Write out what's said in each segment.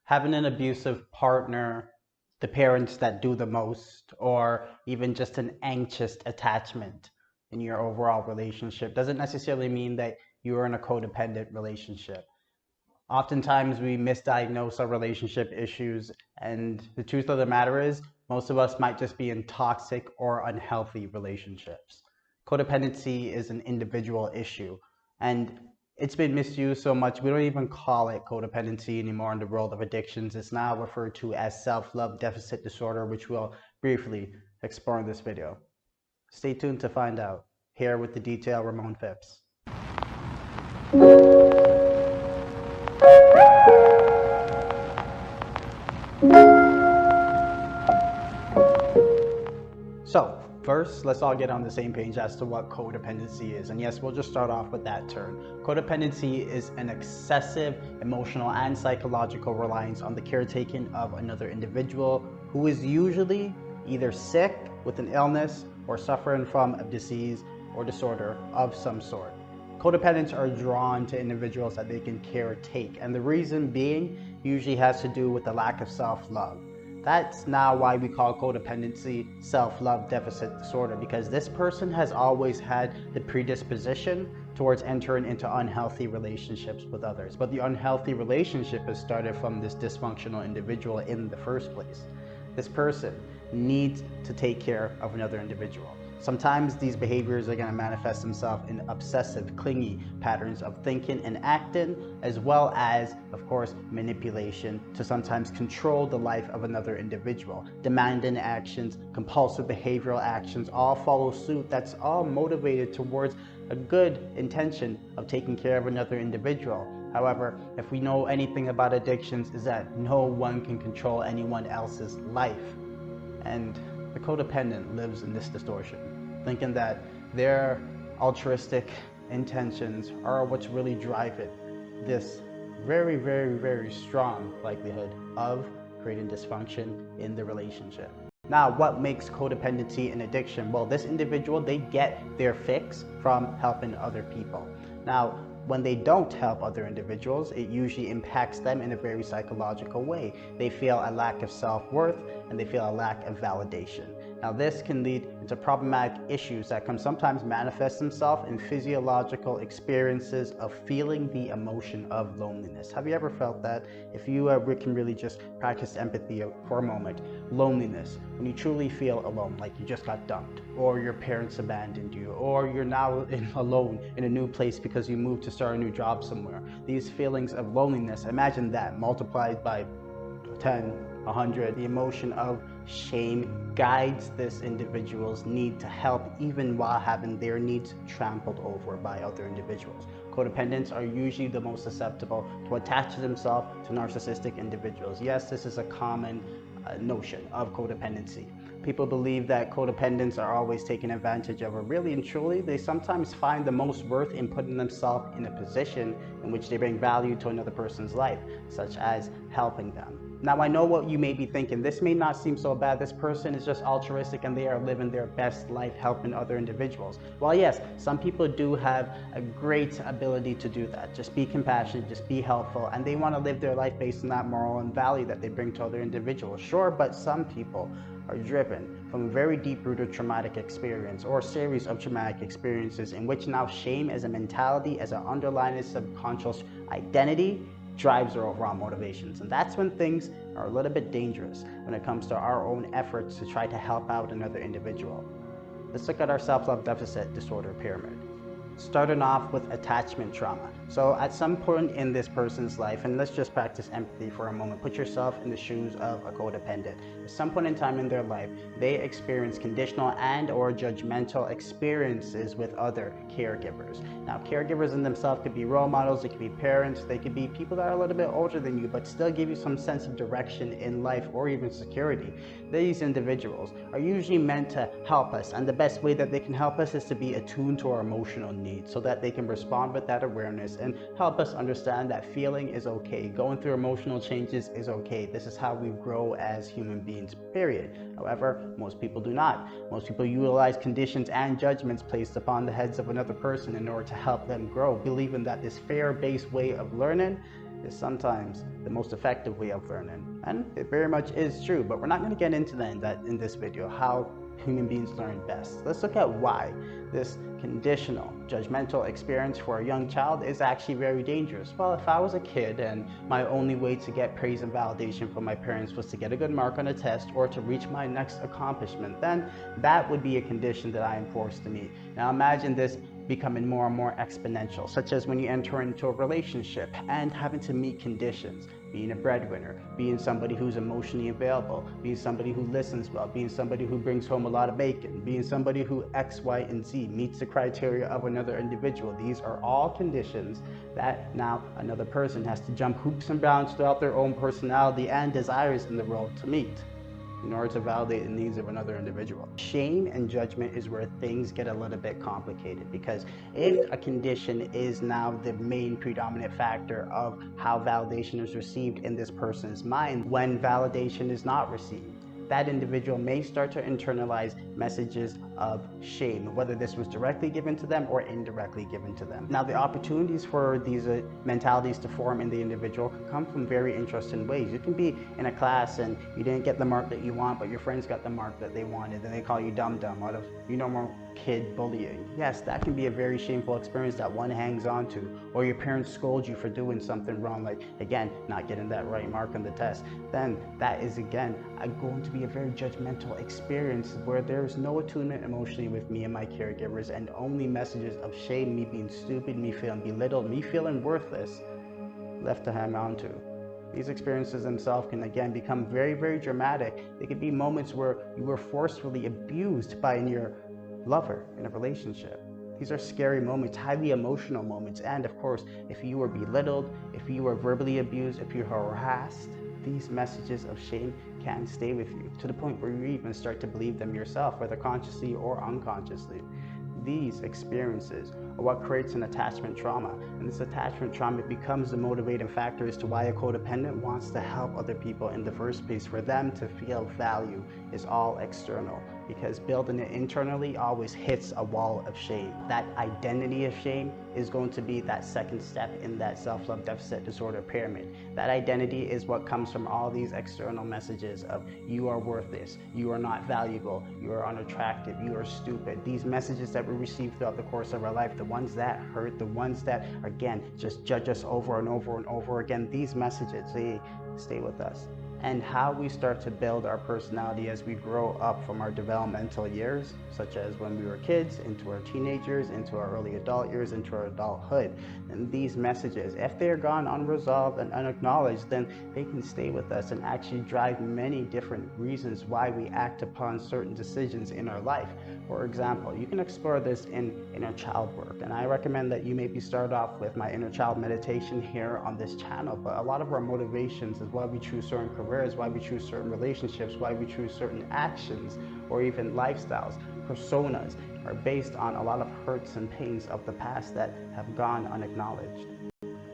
having an abusive partner, the parents that do the most, or even just an anxious attachment in your overall relationship doesn't necessarily mean that you are in a codependent relationship. Oftentimes we misdiagnose our relationship issues, and the truth of the matter is most of us might just be in toxic or unhealthy relationships. Codependency is an individual issue, and it's been misused so much we don't even call it codependency anymore in the world of addictions. It's now referred to as self-love deficit disorder, which we'll briefly explore in this video. Stay tuned to find out. Here with the detail, Ramon Phipps. So first, let's all get on the same page as to what codependency is. And yes, we'll just start off with that term. Codependency is an excessive emotional and psychological reliance on the caretaking of another individual who is usually either sick with an illness or suffering from a disease or disorder of some sort. Codependents are drawn to individuals that they can caretake, and the reason being usually has to do with the lack of self-love. That's now why we call codependency self-love deficit disorder, because this person has always had the predisposition towards entering into unhealthy relationships with others. But the unhealthy relationship has started from this dysfunctional individual in the first place. This person needs to take care of another individual. Sometimes these behaviors are going to manifest themselves in obsessive, clingy patterns of thinking and acting, as well as, of course, manipulation to sometimes control the life of another individual. Demanding actions, compulsive behavioral actions all follow suit. That's all motivated towards a good intention of taking care of another individual. However, if we know anything about addictions, is that no one can control anyone else's life. And the codependent lives in this distortion, thinking that their altruistic intentions are what's really driving this very, very, very strong likelihood of creating dysfunction in the relationship. Now, what makes codependency an addiction? Well, this individual, they get their fix from helping other people. Now, when they don't help other individuals, it usually impacts them in a very psychological way. They feel a lack of self-worth and they feel a lack of validation. Now, this can lead into problematic issues that can sometimes manifest themselves in physiological experiences of feeling the emotion of loneliness. Have you ever felt that? If you can really just practice empathy for a moment. Loneliness, when you truly feel alone, like you just got dumped, or your parents abandoned you, or you're now alone in a new place because you moved to start a new job somewhere. These feelings of loneliness, imagine that multiplied by 10, 100. The emotion of shame guides this individual's need to help even while having their needs trampled over by other individuals. Codependents are usually the most susceptible to attach themselves to narcissistic individuals. Yes, this is a common notion of codependency. People believe that codependents are always taken advantage of, or really and truly, they sometimes find the most worth in putting themselves in a position in which they bring value to another person's life, such as helping them. Now, I know what you may be thinking. This may not seem so bad. This person is just altruistic and they are living their best life helping other individuals. Well, yes, some people do have a great ability to do that. Just be compassionate, just be helpful, and they want to live their life based on that moral and value that they bring to other individuals. Sure, but some people are driven from a very deep-rooted traumatic experience or series of traumatic experiences in which now shame as a mentality, as an underlying subconscious identity, drives their overall motivations. And that's when things are a little bit dangerous when it comes to our own efforts to try to help out another individual. Let's look at our self-love deficit disorder pyramid. Starting off with attachment trauma. So at some point in this person's life, and let's just practice empathy for a moment, put yourself in the shoes of a codependent. At some point in time in their life, they experience conditional and or judgmental experiences with other caregivers. Now, caregivers in themselves could be role models, they could be parents, they could be people that are a little bit older than you, but still give you some sense of direction in life or even security. These individuals are usually meant to help us, and the best way that they can help us is to be attuned to our emotional needs so that they can respond with that awareness and help us understand that feeling is okay. Going through emotional changes is okay. This is how we grow as human beings, period. However, most people do not. Most people utilize conditions and judgments placed upon the heads of another person in order to help them grow, believing that this fear-based way of learning is sometimes the most effective way of learning. And it very much is true, but we're not going to get into that in this video, how human beings learn best. Let's look at why this conditional, judgmental experience for a young child is actually very dangerous. Well, if I was a kid and my only way to get praise and validation from my parents was to get a good mark on a test or to reach my next accomplishment, then that would be a condition that I am forced to meet. Now imagine this becoming more and more exponential, such as when you enter into a relationship and having to meet conditions, being a breadwinner, being somebody who's emotionally available, being somebody who listens well, being somebody who brings home a lot of bacon, being somebody who X, Y, and Z meets the criteria of another individual. These are all conditions that now another person has to jump hoops and bounds throughout their own personality and desires in the world to meet in order to validate the needs of another individual. Shame and judgment is where things get a little bit complicated, because if a condition is now the main predominant factor of how validation is received in this person's mind, when validation is not received, that individual may start to internalize messages of shame, whether this was directly given to them or indirectly given to them. Now, the opportunities for these mentalities to form in the individual can come from very interesting ways. You can be in a class and you didn't get the mark that you want, but your friends got the mark that they wanted, and they call you dumb-dumb out of normal kid bullying. Yes, that can be a very shameful experience that one hangs on to. Or your parents scold you for doing something wrong, like, again, not getting that right mark on the test. Then that is, again, going to be a very judgmental experience where there's no attunement emotionally with me and my caregivers, and only messages of shame, me being stupid, me feeling belittled, me feeling worthless, left to hang on to. These experiences themselves can, again, become very, very dramatic. They could be moments where you were forcefully abused by your lover in a relationship. These are scary moments, highly emotional moments. And of course, if you were belittled, if you were verbally abused, if you were harassed, these messages of shame can stay with you to the point where you even start to believe them yourself, whether consciously or unconsciously. These experiences are what creates an attachment trauma, and this attachment trauma becomes the motivating factor as to why a codependent wants to help other people in the first place. For them to feel value is all external, because building it internally always hits a wall of shame. That identity of shame is going to be that second step in that self-love deficit disorder pyramid. That identity is what comes from all these external messages of you are worthless, you are not valuable, you are unattractive, you are stupid. These messages that we receive throughout the course of our life, the ones that hurt, the ones that, again, just judge us over and over and over again, these messages, they stay with us. And how we start to build our personality as we grow up from our developmental years, such as when we were kids, into our teenagers, into our early adult years, into our adulthood. And these messages, if they're gone unresolved and unacknowledged, then they can stay with us and actually drive many different reasons why we act upon certain decisions in our life. For example, you can explore this in inner child work, and I recommend that you maybe start off with my inner child meditation here on this channel. But a lot of our motivations is why we choose certain careers, why we choose certain relationships, why we choose certain actions, or even lifestyles, personas, are based on a lot of hurts and pains of the past that have gone unacknowledged.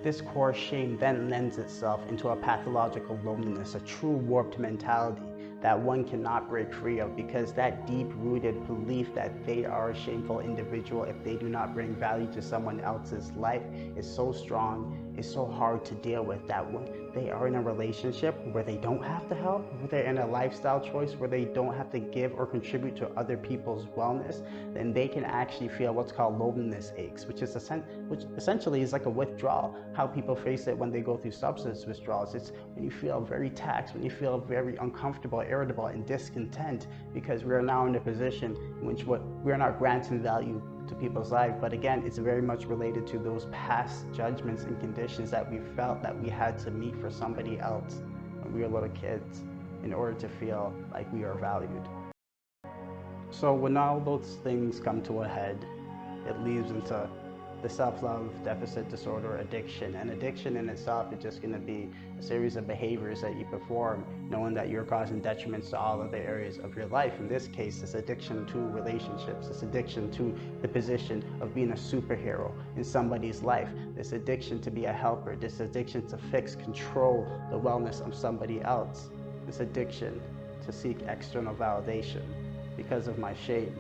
This core shame then lends itself into a pathological loneliness, a true warped mentality that one cannot break free of, because that deep-rooted belief that they are a shameful individual if they do not bring value to someone else's life is so strong, is so hard to deal with, that when they are in a relationship where they don't have to help, where they're in a lifestyle choice where they don't have to give or contribute to other people's wellness, then they can actually feel what's called loneliness aches, which essentially is like a withdrawal. How people face it when they go through substance withdrawals. It's when you feel very taxed, when you feel very uncomfortable, irritable, and discontent, because we are now in a position in which we are not granting value to people's lives. But again, it's very much related to those past judgments and conditions that we felt that we had to meet for somebody else when we were little kids in order to feel like we are valued. So when all those things come to a head, it leads into the self-love deficit disorder addiction. And addiction in itself is just going to be a series of behaviors that you perform knowing that you're causing detriments to all other areas of your life. In this case, this addiction to relationships, this addiction to the position of being a superhero in somebody's life, this addiction to be a helper, this addiction to fix, control the wellness of somebody else, this addiction to seek external validation because of my shame,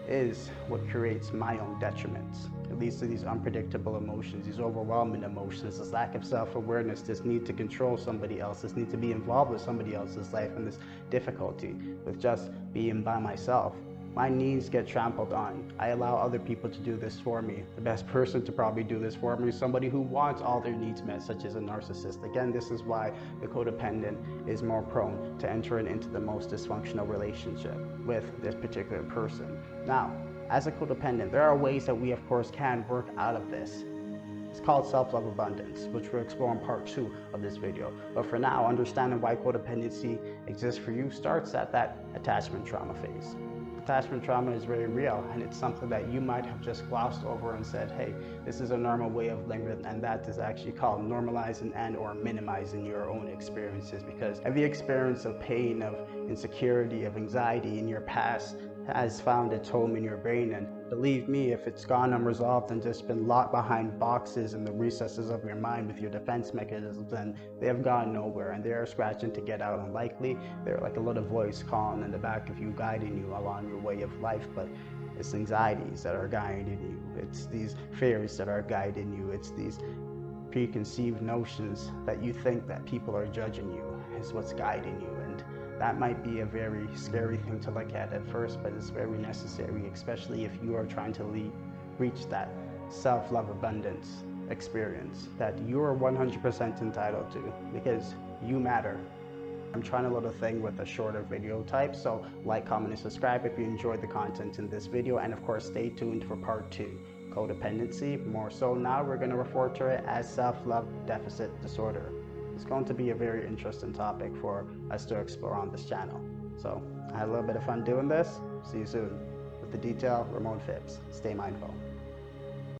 is what creates my own detriments. It leads to these unpredictable emotions, these overwhelming emotions, this lack of self-awareness, this need to control somebody else, this need to be involved with somebody else's life, and this difficulty with just being by myself. My needs get trampled on. I allow other people to do this for me. The best person to probably do this for me is somebody who wants all their needs met, such as a narcissist. Again, this is why the codependent is more prone to entering into the most dysfunctional relationship with this particular person. Now, as a codependent, there are ways that we, of course, can work out of this. It's called self-love abundance, which we'll explore in part 2 of this video. But for now, understanding why codependency exists for you starts at that attachment trauma phase. Attachment trauma is very real, and it's something that you might have just glossed over and said, hey, this is a normal way of living, and that is actually called normalizing and or minimizing your own experiences, because every experience of pain, of insecurity, of anxiety in your past has found its home in your brain. And believe me, if it's gone unresolved and just been locked behind boxes in the recesses of your mind with your defense mechanisms, then they have gone nowhere and they are scratching to get out. And likely they're like a little voice calling in the back of you, guiding you along your way of life. But it's anxieties that are guiding you, it's these fears that are guiding you, it's these preconceived notions that you think that people are judging you is what's guiding you. And that might be a very scary thing to look at first, but it's very necessary, especially if you are trying to reach that self-love abundance experience that you are 100% entitled to, because you matter. I'm trying a little thing with a shorter video type, so like, comment, and subscribe if you enjoyed the content in this video, and of course stay tuned for part 2, codependency. More so now, we're going to refer to it as self-love deficit disorder. It's going to be a very interesting topic for us to explore on this channel. So I had a little bit of fun doing this. See you soon. With the detail, Ramon Phipps. Stay mindful.